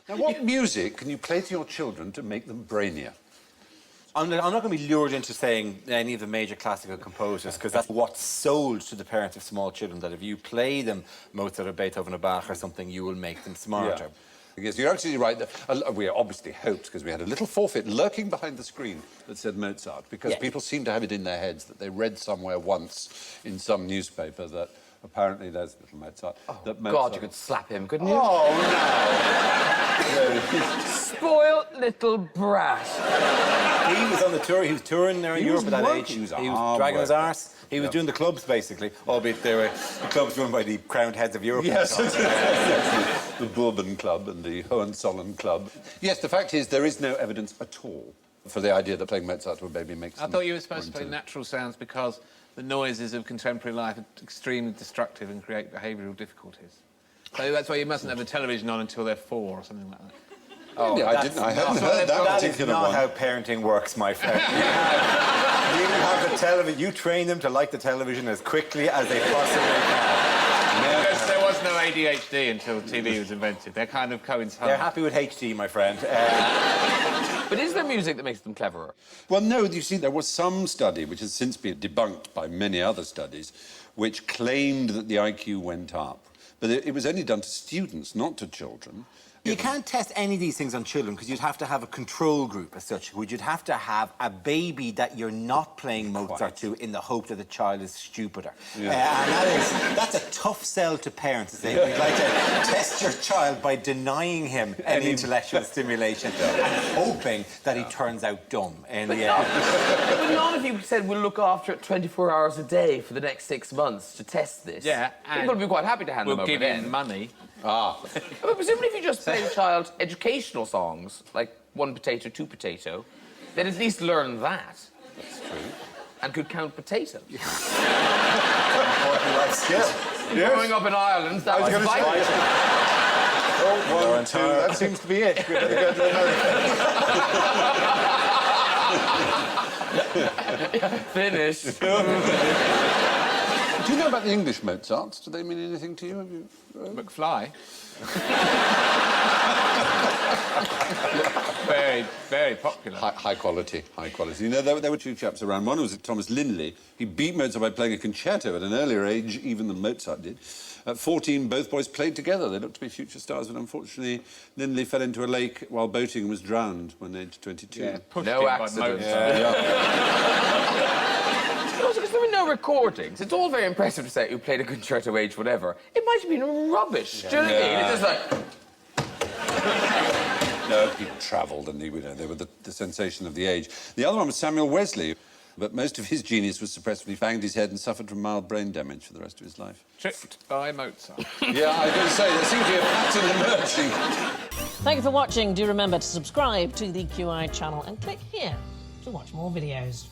Now, what music can you play to your children to make them brainier? I'm not going to be lured into saying any of the major classical composers, because that's what's sold to the parents of small children, that if you play them Mozart or Beethoven or Bach or something, you will make them smarter. Yeah. Yes, you're absolutely right. We obviously hoped, because we had a little forfeit lurking behind the screen that said Mozart, because people seem to have it in their heads that they read somewhere once in some newspaper that apparently there's little Mozart. Oh, that Mozart... God, you could slap him, couldn't you? Oh, no. Spoiled little brat. He was on the tour. He was touring there in Europe at that age. He was dragging his arse. He was doing the clubs, basically, albeit they were the clubs run by the crowned heads of Europe. Yes, the Bourbon Club and the Hohenzollern Club. Yes, the fact is there is no evidence at all for the idea that playing Mozart to a baby makes them... I thought you were supposed to play natural sounds because the noises of contemporary life are extremely destructive and create behavioural difficulties. So that's why you mustn't have the television on until they're 4 or something like that. Oh, I hadn't heard that particular one. That is not how parenting works, my friend. You have the television. You train them to like the television as quickly as they possibly can. Because there was no ADHD until TV was invented. They're kind of coincide. They're happy with HD, my friend. But is there music that makes them cleverer? Well, no, you see, there was some study, which has since been debunked by many other studies, which claimed that the IQ went up. But it was only done to students, not to children. You can't test any of these things on children because you'd have to have a control group as such, which you'd have to have a baby that you're not playing Mozart to in the hope that the child is stupider. And that's a tough sell to parents to say, we'd like to test your child by denying him any intellectual stimulation and hoping that he turns out dumb in the end. But not if you said we'll look after it 24 hours a day for the next 6 months to test this. Yeah, people would be quite happy to hand them over we'll give him money. But presumably if you just play the child educational songs, like 1 potato, 2 potato, they'd at least learn that. That's true. And could count potatoes. Important life skill. Growing up in Ireland, that was vital. Oh, 1, 2, that seems to be it. We better go to America. Finished. Do you know about the English Mozarts? Do they mean anything to you? Have you McFly. Very, very popular. High quality, high quality. You know, there were 2 chaps around. One was Thomas Lindley. He beat Mozart by playing a concerto at an earlier age, even than Mozart did. At 14, both boys played together. They looked to be future stars, but unfortunately, Lindley fell into a lake while boating and was drowned when aged 22. Yeah, no accident. Because there were no recordings. It's all very impressive to say who played a concerto age, whatever. It might have been rubbish. Do you know what I mean? It's just like... No, he travelled and they were the sensation of the age. The other one was Samuel Wesley, but most of his genius was suppressed when he banged his head and suffered from mild brain damage for the rest of his life. Tricked by Mozart. Yeah, I was going to say, there seems to be a pattern emerging. Thank you for watching. Do remember to subscribe to the QI channel and click here to watch more videos.